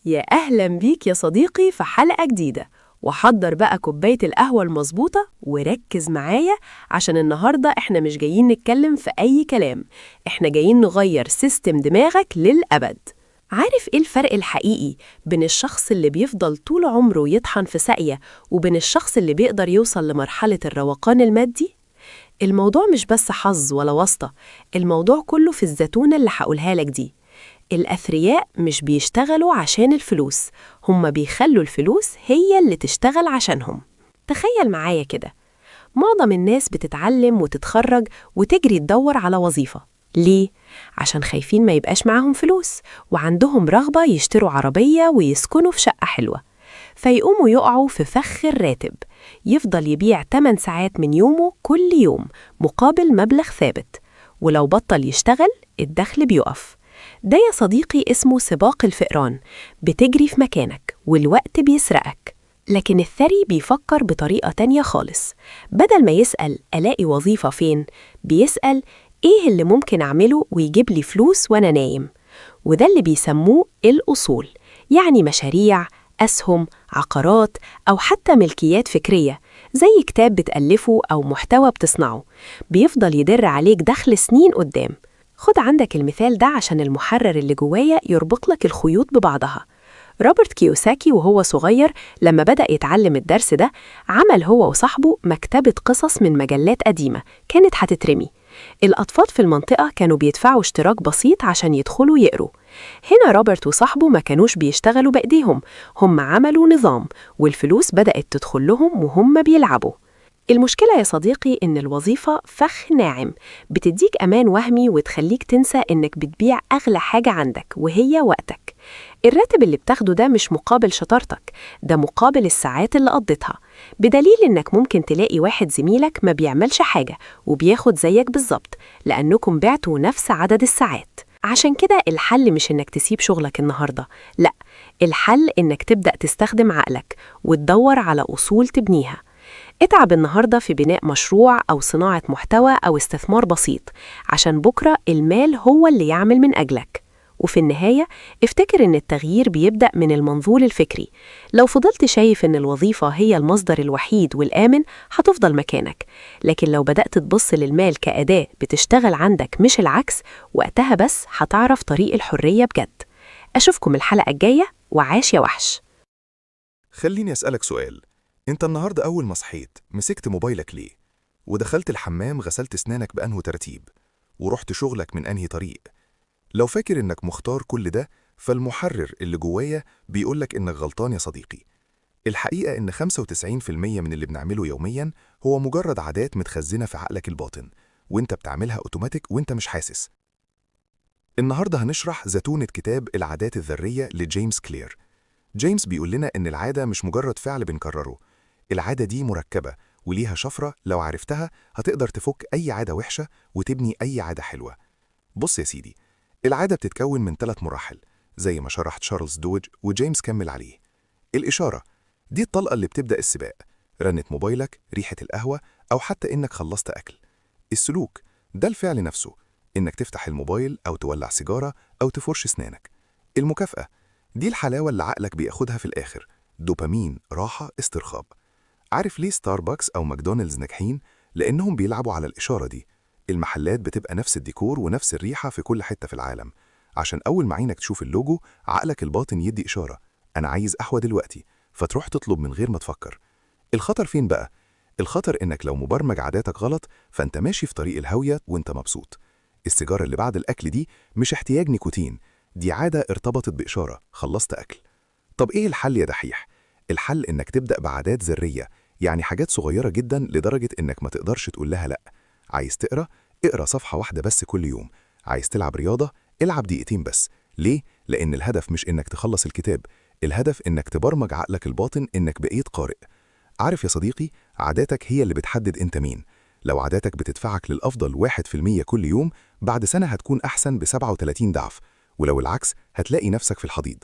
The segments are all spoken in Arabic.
يا أهلا بيك يا صديقي في حلقة جديدة. وحضر بقى كوباية القهوة المظبوطة وركز معايا، عشان النهاردة احنا مش جايين نتكلم في أي كلام، احنا جايين نغير سيستم دماغك للأبد. عارف ايه الفرق الحقيقي بين الشخص اللي بيفضل طول عمره يطحن في ساقية وبين الشخص اللي بيقدر يوصل لمرحلة الروقان المادي؟ الموضوع مش بس حظ ولا واسطة، الموضوع كله في الزتونة اللي هقولها لك دي. الأثرياء مش بيشتغلوا عشان الفلوس، هم بيخلوا الفلوس هي اللي تشتغل عشانهم. تخيل معايا كده، معظم الناس بتتعلم وتتخرج وتجري تدور على وظيفة. ليه؟ عشان خايفين ما يبقاش معاهم فلوس، وعندهم رغبة يشتروا عربية ويسكنوا في شقة حلوة. فيقوموا يقعوا في فخ الراتب، يفضل يبيع 8 ساعات من يومه كل يوم مقابل مبلغ ثابت، ولو بطل يشتغل الدخل بيقف. ده يا صديقي اسمه سباق الفئران، بتجري في مكانك والوقت بيسرقك. لكن الثري بيفكر بطريقة تانية خالص، بدل ما يسأل ألاقي وظيفة فين، بيسأل إيه اللي ممكن أعمله ويجيب لي فلوس وأنا نايم. وده اللي بيسموه الأصول، يعني مشاريع، أسهم، عقارات، أو حتى ملكيات فكرية زي كتاب بتألفه أو محتوى بتصنعه، بيفضل يدر عليك دخل سنين قدام. خد عندك المثال ده عشان المحرر اللي جوايا يربط لك الخيوط ببعضها. روبرت كيوساكي وهو صغير لما بدأ يتعلم الدرس ده، عمل هو وصاحبه مكتبة قصص من مجلات قديمة كانت هتترمي. الأطفال في المنطقة كانوا بيدفعوا اشتراك بسيط عشان يدخلوا يقروا. هنا روبرت وصاحبه ما كانوش بيشتغلوا بإيديهم، هم عملوا نظام، والفلوس بدأت تدخل لهم وهم بيلعبوا. المشكلة يا صديقي إن الوظيفة فخ ناعم، بتديك أمان وهمي وتخليك تنسى إنك بتبيع أغلى حاجة عندك وهي وقتك. الراتب اللي بتاخده ده مش مقابل شطارتك، ده مقابل الساعات اللي قضيتها، بدليل إنك ممكن تلاقي واحد زميلك ما بيعملش حاجة وبياخد زيك بالظبط، لأنكم بعتوا نفس عدد الساعات. عشان كده الحل مش إنك تسيب شغلك النهاردة، لأ، الحل إنك تبدأ تستخدم عقلك وتدور على أصول تبنيها. اتعب النهاردة في بناء مشروع أو صناعة محتوى أو استثمار بسيط، عشان بكرة المال هو اللي يعمل من أجلك. وفي النهاية افتكر إن التغيير بيبدأ من المنظور الفكري. لو فضلت شايف إن الوظيفة هي المصدر الوحيد والآمن، هتفضل مكانك. لكن لو بدأت تبص للمال كأداة بتشتغل عندك مش العكس، وقتها بس هتعرف طريق الحرية بجد. أشوفكم الحلقة الجاية، وعاش يا وحش. خليني أسألك سؤال. انت النهاردة أول ما صحيت مسكت موبايلك ليه؟ ودخلت الحمام غسلت اسنانك بأنه ترتيب؟ ورحت شغلك من أنهي طريق؟ لو فاكر إنك مختار كل ده، فالمحرر اللي جوايا بيقولك إنك غلطان يا صديقي. الحقيقة إن 95% من اللي بنعمله يومياً هو مجرد عادات متخزنة في عقلك الباطن، وانت بتعملها أوتوماتيك وانت مش حاسس. النهاردة هنشرح زتونة كتاب العادات الذرية لجيمس كلير. جيمس بيقول لنا إن العادة مش مجرد فعل بنكرره، العادة دي مركبة وليها شفرة، لو عرفتها هتقدر تفك أي عادة وحشة وتبني أي عادة حلوة. بص يا سيدي، العادة بتتكون من 3 مراحل زي ما شرح تشارلز دوج وجيمس كمل عليه. الإشارة دي الطلقة اللي بتبدأ السباق، رنة موبايلك، ريحة القهوة، أو حتى إنك خلصت أكل. السلوك ده الفعل نفسه، إنك تفتح الموبايل أو تولع سيجارة أو تفرش أسنانك. المكافأة دي الحلاوة اللي عقلك بياخدها في الآخر، دوبامين، راحة، استرخاء. عارف ليه ستاربكس أو ماكدونالدز ناجحين؟ لأنهم بيلعبوا على الإشارة دي. المحلات بتبقى نفس الديكور ونفس الريحة في كل حتة في العالم، عشان أول ما عينك تشوف اللوجو عقلك الباطن يدي إشارة، أنا عايز قهوة دلوقتي، فتروح تطلب من غير ما تفكر. الخطر فين بقى؟ الخطر إنك لو مبرمج عاداتك غلط، فأنت ماشي في طريق الهاوية وأنت مبسوط. السيجارة اللي بعد الأكل دي مش احتياج نيكوتين، دي عادة ارتبطت بإشارة، خلصت أكل. طب إيه الحل يا دحيح؟ الحل إنك تبدأ بعادات ذرية، يعني حاجات صغيرة جدا لدرجة إنك ما تقدرش تقول لها لأ. عايز تقرأ؟ اقرأ صفحة واحدة بس كل يوم. عايز تلعب رياضة؟ العب دقيقتين بس. ليه؟ لأن الهدف مش إنك تخلص الكتاب، الهدف إنك تبرمج عقلك الباطن إنك بقيت قارئ. عارف يا صديقي، عاداتك هي اللي بتحدد أنت مين. لو عاداتك بتدفعك للأفضل 1% كل يوم، بعد سنة هتكون أحسن ب37 ضعف، ولو العكس هتلاقي نفسك في الحضيض.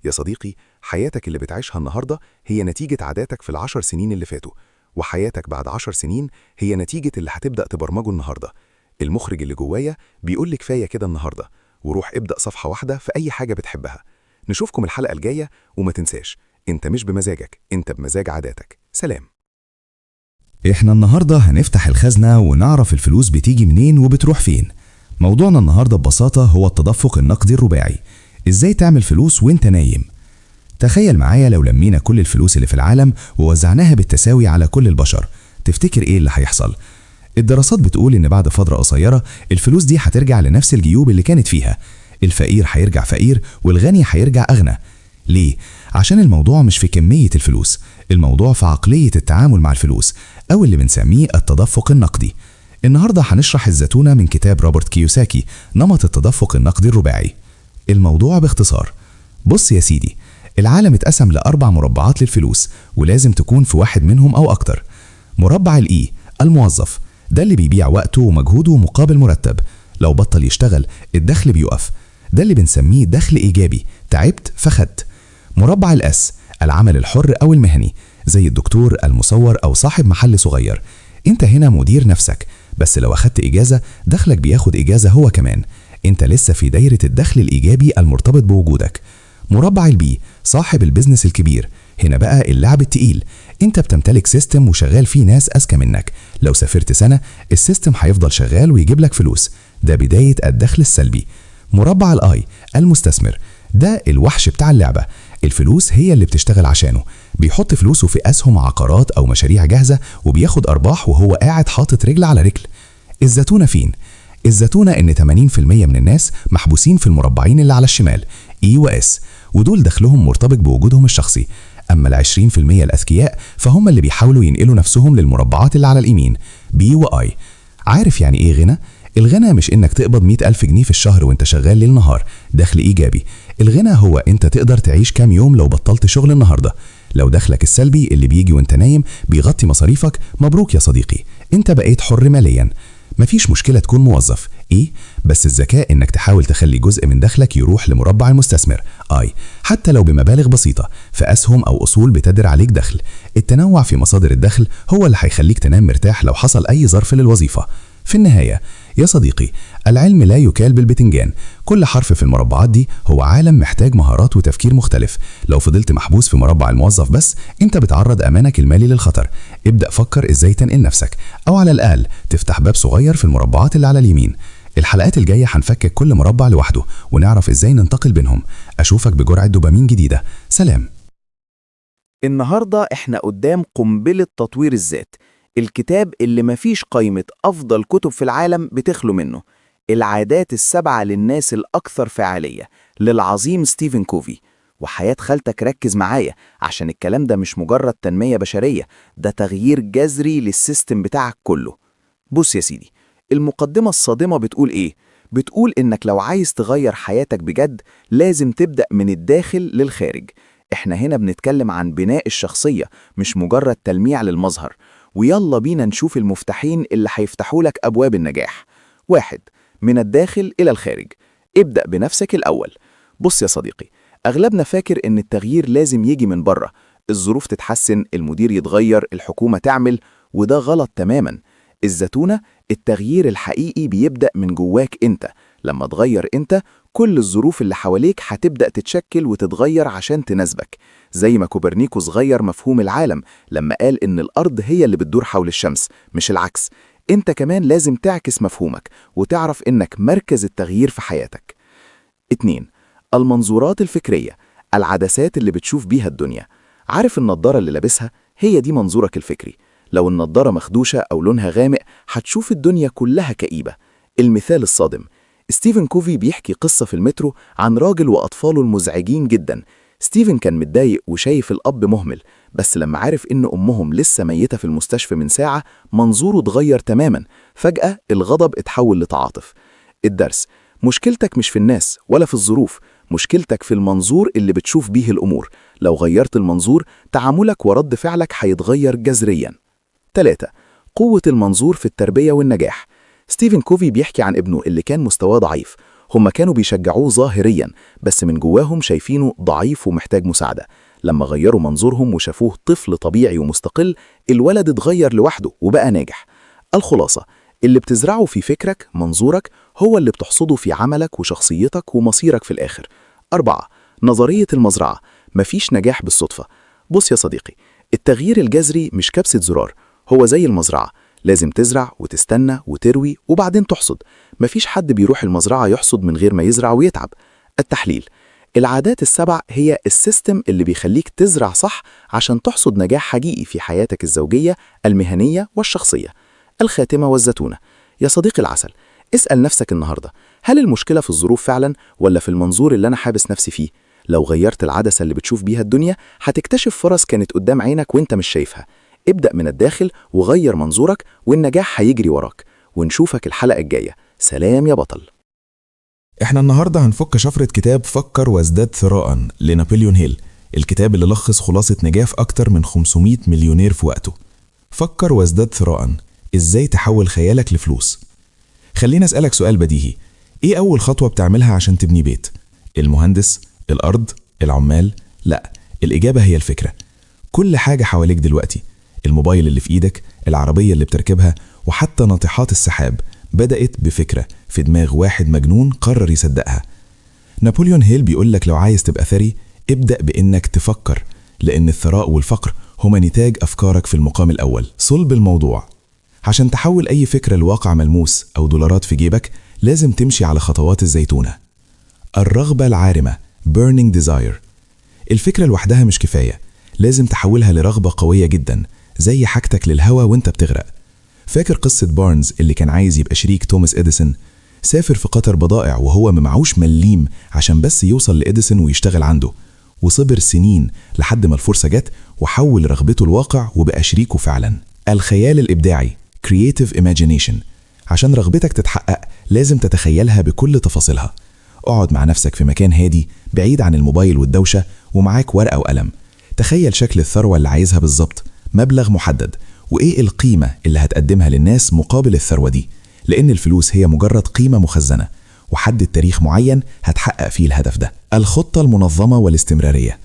يا صديقي، حياتك اللي بتعيشها النهاردة هي نتيجة عاداتك في ال10 سنين اللي فاتوا، وحياتك بعد 10 سنين هي نتيجة اللي هتبدأ تبرمجه النهاردة. المخرج اللي جوايا بيقول لي كفاية كده النهاردة، وروح ابدأ صفحة واحدة في أي حاجة بتحبها. نشوفكم الحلقة الجاية، وما تنساش انت مش بمزاجك، انت بمزاج عاداتك. سلام. احنا النهاردة هنفتح الخزنة ونعرف الفلوس بتيجي منين وبتروح فين. موضوعنا النهاردة ببساطة هو التدفق النقدي الرباعي. ازاي تعمل فلوس وانت نايم؟ تخيل معايا لو لمينا كل الفلوس اللي في العالم ووزعناها بالتساوي على كل البشر، تفتكر ايه اللي هيحصل؟ الدراسات بتقول ان بعد فترة قصيرة الفلوس دي هترجع لنفس الجيوب اللي كانت فيها. الفقير هيرجع فقير والغني هيرجع اغنى. ليه؟ عشان الموضوع مش في كمية الفلوس، الموضوع في عقلية التعامل مع الفلوس، او اللي بنسميه التدفق النقدي. النهاردة هنشرح الزتونة من كتاب روبرت كيوساكي، نمط التدفق النقدي الرباعي. الموضوع باختصار، بص يا سيدي، العالم اتقسم ل4 مربعات للفلوس، ولازم تكون في واحد منهم أو أكتر. مربع الإي، الموظف، ده اللي بيبيع وقته ومجهوده مقابل مرتب. لو بطل يشتغل الدخل بيقف، ده اللي بنسميه دخل إيجابي، تعبت فخدت. مربع الأس، العمل الحر أو المهني، زي الدكتور، المصور أو صاحب محل صغير. انت هنا مدير نفسك، بس لو أخدت إجازة دخلك بياخد إجازة هو كمان. انت لسه في دايرة الدخل الإيجابي المرتبط بوجودك. مربع البي، صاحب البيزنس الكبير، هنا بقى اللعب التقيل. انت بتمتلك سيستم وشغال فيه ناس أذكى منك. لو سافرت سنة السيستم هيفضل شغال ويجيب لك فلوس، ده بداية الدخل السلبي. مربع الاي، المستثمر، ده الوحش بتاع اللعبة. الفلوس هي اللي بتشتغل عشانه، بيحط فلوسه في أسهم، عقارات أو مشاريع جاهزة، وبياخد أرباح وهو قاعد حاطط رجل على رجل. الزتونة فين؟ الزتونة إن 80% من الناس محبوسين في المربعين اللي على الشمال، E و S، ودول دخلهم مرتبط بوجودهم الشخصي. أما ال20% الأذكياء فهم اللي بيحاولوا ينقلوا نفسهم للمربعات اللي على اليمين، B و I. عارف يعني إيه غنى؟ الغنى مش إنك تقبض 100,000 جنيه في الشهر وإنت شغال ليل نهار، دخل إيجابي. الغنى هو إنت تقدر تعيش كام يوم لو بطلت شغل النهاردة. لو دخلك السلبي اللي بيجي وإنت نايم بيغطي مصاريفك، مبروك يا صديقي، إنت بقيت حر ماليا. مفيش مشكلة تكون موظف، إيه؟ بس الذكاء إنك تحاول تخلي جزء من دخلك يروح لمربع المستثمر، آي، حتى لو بمبالغ بسيطة، في أسهم أو أصول بتدر عليك دخل. التنوع في مصادر الدخل هو اللي هيخليك تنام مرتاح لو حصل أي ظرف للوظيفة. في النهاية يا صديقي، العلم لا يكال بالبتنجان. كل حرف في المربعات دي هو عالم محتاج مهارات وتفكير مختلف. لو فضلت محبوس في مربع الموظف بس، انت بتعرض امانك المالي للخطر. ابدأ فكر ازاي تنقل نفسك، او على الاقل تفتح باب صغير في المربعات اللي على اليمين. الحلقات الجاية هنفكك كل مربع لوحده ونعرف ازاي ننتقل بينهم. اشوفك بجرعة دوبامين جديدة. سلام. النهاردة احنا قدام قنبلة تطوير الذات، الكتاب اللي مفيش قائمة أفضل كتب في العالم بتخلو منه، العادات ال7 للناس الأكثر فعالية، للعظيم ستيفن كوفي. وحياة خالتك ركز معايا، عشان الكلام ده مش مجرد تنمية بشرية، ده تغيير جذري للسيستم بتاعك كله. بص يا سيدي، المقدمة الصادمة بتقول إيه؟ بتقول إنك لو عايز تغير حياتك بجد لازم تبدأ من الداخل للخارج. احنا هنا بنتكلم عن بناء الشخصية، مش مجرد تلميع للمظهر. ويلا بينا نشوف المفتاحين اللي هيفتحوا لك أبواب النجاح. 1. من الداخل إلى الخارج. ابدأ بنفسك الأول. بص يا صديقي، أغلبنا فاكر إن التغيير لازم يجي من بره، الظروف تتحسن، المدير يتغير، الحكومة تعمل، وده غلط تماما. الزتونة، التغيير الحقيقي بيبدأ من جواك انت. لما تغير انت، كل الظروف اللي حواليك هتبدأ تتشكل وتتغير عشان تناسبك. زي ما كوبرنيكوس غير مفهوم العالم لما قال إن الأرض هي اللي بتدور حول الشمس مش العكس. انت كمان لازم تعكس مفهومك وتعرف إنك مركز التغيير في حياتك. 2. المنظورات الفكرية، العدسات اللي بتشوف بيها الدنيا. عارف النضارة اللي لابسها؟ هي دي منظورك الفكري. لو النضارة مخدوشة أو لونها غامق هتشوف الدنيا كلها كئيبة. المثال الصادم، ستيفن كوفي بيحكي قصة في المترو عن راجل وأطفاله المزعجين جدا. ستيفن كان متضايق وشايف الأب مهمل، بس لما عرف إن أمهم لسه ميتة في المستشفى من ساعة منظوره اتغير تماما. فجأة الغضب اتحول لتعاطف. الدرس، مشكلتك مش في الناس ولا في الظروف، مشكلتك في المنظور اللي بتشوف بيه الأمور. لو غيرت المنظور، تعاملك ورد فعلك هيتغير جذريا. 3. قوة المنظور في التربية والنجاح. ستيفن كوفي بيحكي عن ابنه اللي كان مستواه ضعيف. هم كانوا بيشجعوه ظاهريا، بس من جواهم شايفينه ضعيف ومحتاج مساعدة. لما غيروا منظورهم وشافوه طفل طبيعي ومستقل، الولد اتغير لوحده وبقى ناجح. الخلاصة، اللي بتزرعه في فكرك، منظورك، هو اللي بتحصده في عملك وشخصيتك ومصيرك في الآخر. 4. نظرية المزرعة، مفيش نجاح بالصدفة. بص يا صديقي، التغيير الجذري مش كبسة زرار، هو زي المزرعة، لازم تزرع وتستنى وتروي وبعدين تحصد. مفيش حد بيروح المزرعة يحصد من غير ما يزرع ويتعب. التحليل: العادات السبع هي السيستم اللي بيخليك تزرع صح عشان تحصد نجاح حقيقي في حياتك الزوجية، المهنية والشخصية. الخاتمة والزتونة: يا صديقي العسل، اسأل نفسك النهاردة، هل المشكلة في الظروف فعلا ولا في المنظور اللي أنا حابس نفسي فيه؟ لو غيرت العدسة اللي بتشوف بيها الدنيا هتكتشف فرص كانت قدام عينك وانت مش شايفها. ابدأ من الداخل وغير منظورك والنجاح هيجري وراك. ونشوفك الحلقة الجاية. سلام يا بطل. احنا النهاردة هنفك شفرة كتاب فكر وازداد ثراء لنابليون هيل، الكتاب اللي لخص خلاصة نجاح أكتر من 500 مليونير في وقته. فكر وازداد ثراء، ازاي تحول خيالك لفلوس؟ خلينا أسألك سؤال بديهي، ايه أول خطوة بتعملها عشان تبني بيت؟ المهندس؟ الأرض؟ العمال؟ لا، الإجابة هي الفكرة. كل حاجة حواليك دلوقتي، الموبايل اللي في إيدك، العربية اللي بتركبها، وحتى ناطحات السحاب بدأت بفكرة في دماغ واحد مجنون قرر يصدقها. نابليون هيل بيقولك لو عايز تبقى ثري ابدأ بإنك تفكر، لأن الثراء والفقر هما نتاج أفكارك في المقام الأول. صلب الموضوع: عشان تحول أي فكرة لواقع ملموس أو دولارات في جيبك لازم تمشي على خطوات الزيتونة. الرغبة العارمة burning desire. الفكرة لوحدها مش كفاية، لازم تحولها لرغبة قوية جدا، زي حاجتك للهوا وانت بتغرق. فاكر قصة بارنز اللي كان عايز يبقى شريك توماس إديسون؟ سافر في قطر بضائع وهو معهوش مليم عشان بس يوصل لإديسون ويشتغل عنده، وصبر سنين لحد ما الفرصة جت وحول رغبته الواقع وبقى شريكه فعلا. الخيال الإبداعي creative imagination. عشان رغبتك تتحقق لازم تتخيلها بكل تفاصيلها. اقعد مع نفسك في مكان هادي بعيد عن الموبايل والدوشة ومعاك ورقة وقلم. تخيل شكل الثروة اللي عايزها بالظبط، مبلغ محدد، وإيه القيمة اللي هتقدمها للناس مقابل الثروة دي، لأن الفلوس هي مجرد قيمة مخزنة، وحدد تاريخ معين هتحقق فيه الهدف ده. الخطة المنظمة والاستمرارية.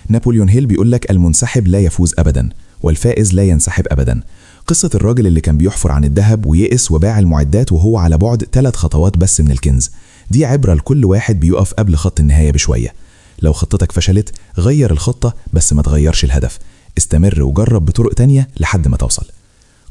نابليون هيل بيقولك المنسحب لا يفوز أبدا، والفائز لا ينسحب أبدا. قصة الراجل اللي كان بيحفر عن الذهب ويئس وباع المعدات وهو على بعد 3 خطوات بس من الكنز، دي عبرة لكل واحد بيقف قبل خط النهاية بشوية. لو خطتك فشلت غير الخطة بس ما تغيرش الهدف، استمر وجرب بطرق تانية لحد ما توصل.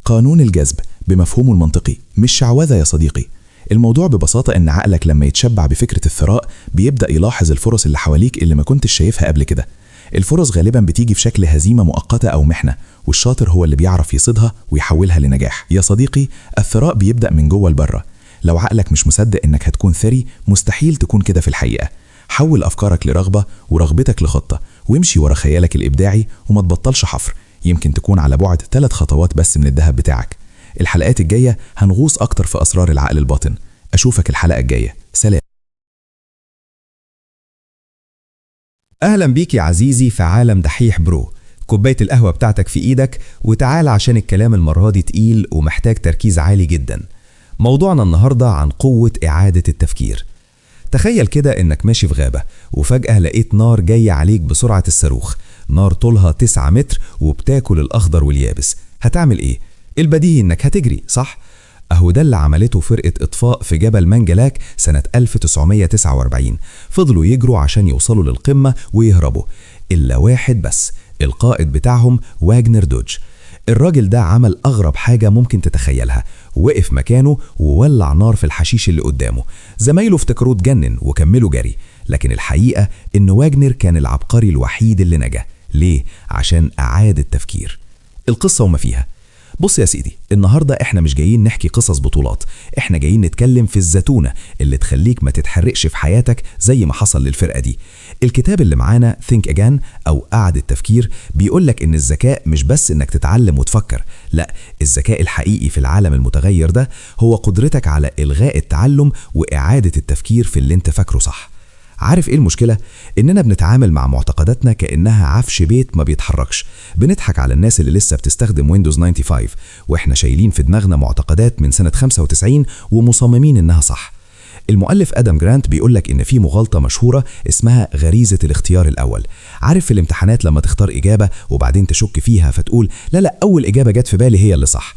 قانون الجذب بمفهومه المنطقي، مش شعوذة يا صديقي. الموضوع ببساطة إن عقلك لما يتشبع بفكرة الثراء بيبدأ يلاحظ الفرص اللي حواليك اللي ما كنتش شايفها قبل كده. الفرص غالبا بتيجي في شكل هزيمة مؤقتة أو محنة، والشاطر هو اللي بيعرف يصيدها ويحولها لنجاح. يا صديقي، الثراء بيبدأ من جوه لبره. لو عقلك مش مصدق إنك هتكون ثري مستحيل تكون كده في الحقيقة. حول أفكارك لرغبة ورغبتك لخطة، وامشي ورا خيالك الإبداعي وما تبطلش حفر. يمكن تكون على بعد 3 خطوات بس من الذهب بتاعك. الحلقات الجاية هنغوص أكتر في أسرار العقل الباطن. أشوفك الحلقة الجاية. سلام. أهلا بيك يا عزيزي في عالم دحيح برو. كوباية القهوة بتاعتك في إيدك وتعال عشان الكلام المرة دي تقيل ومحتاج تركيز عالي جدا. موضوعنا النهاردة عن قوة إعادة التفكير. تخيل كده إنك ماشي في غابة وفجأة لقيت نار جاية عليك بسرعة الصاروخ، نار طولها 9 متر وبتاكل الأخضر واليابس. هتعمل إيه؟ البديهي إنك هتجري، صح؟ أهو ده اللي عملته فرقة إطفاء في جبل منجلاك سنة 1949. فضلوا يجروا عشان يوصلوا للقمة ويهربوا، إلا واحد بس، القائد بتاعهم واجنر دوج. الراجل ده عمل أغرب حاجة ممكن تتخيلها، وقف مكانه وولع نار في الحشيش اللي قدامه. زمايله افتكروه اتجنن وكملوا جري، لكن الحقيقة إن واجنر كان العبقري الوحيد اللي نجا. ليه؟ عشان أعاد التفكير. القصة وما فيها. بص يا سيدي، النهاردة احنا مش جايين نحكي قصص بطولات، احنا جايين نتكلم في الزتونة اللي تخليك ما تتحرقش في حياتك زي ما حصل للفرقة دي. الكتاب اللي معانا Think Again أو أعد التفكير بيقولك إن الذكاء مش بس إنك تتعلم وتفكر، لا، الذكاء الحقيقي في العالم المتغير ده هو قدرتك على إلغاء التعلم وإعادة التفكير في اللي انت فاكره صح. عارف ايه المشكلة؟ اننا بنتعامل مع معتقداتنا كأنها عفش بيت ما بيتحركش. بنضحك على الناس اللي لسه بتستخدم ويندوز 95 واحنا شايلين في دماغنا معتقدات من سنة 95 ومصممين انها صح. المؤلف آدم جرانت بيقولك ان في مغالطة مشهورة اسمها غريزة الاختيار الاول. عارف في الامتحانات لما تختار اجابة وبعدين تشك فيها فتقول لا اول اجابة جت في بالي هي اللي صح.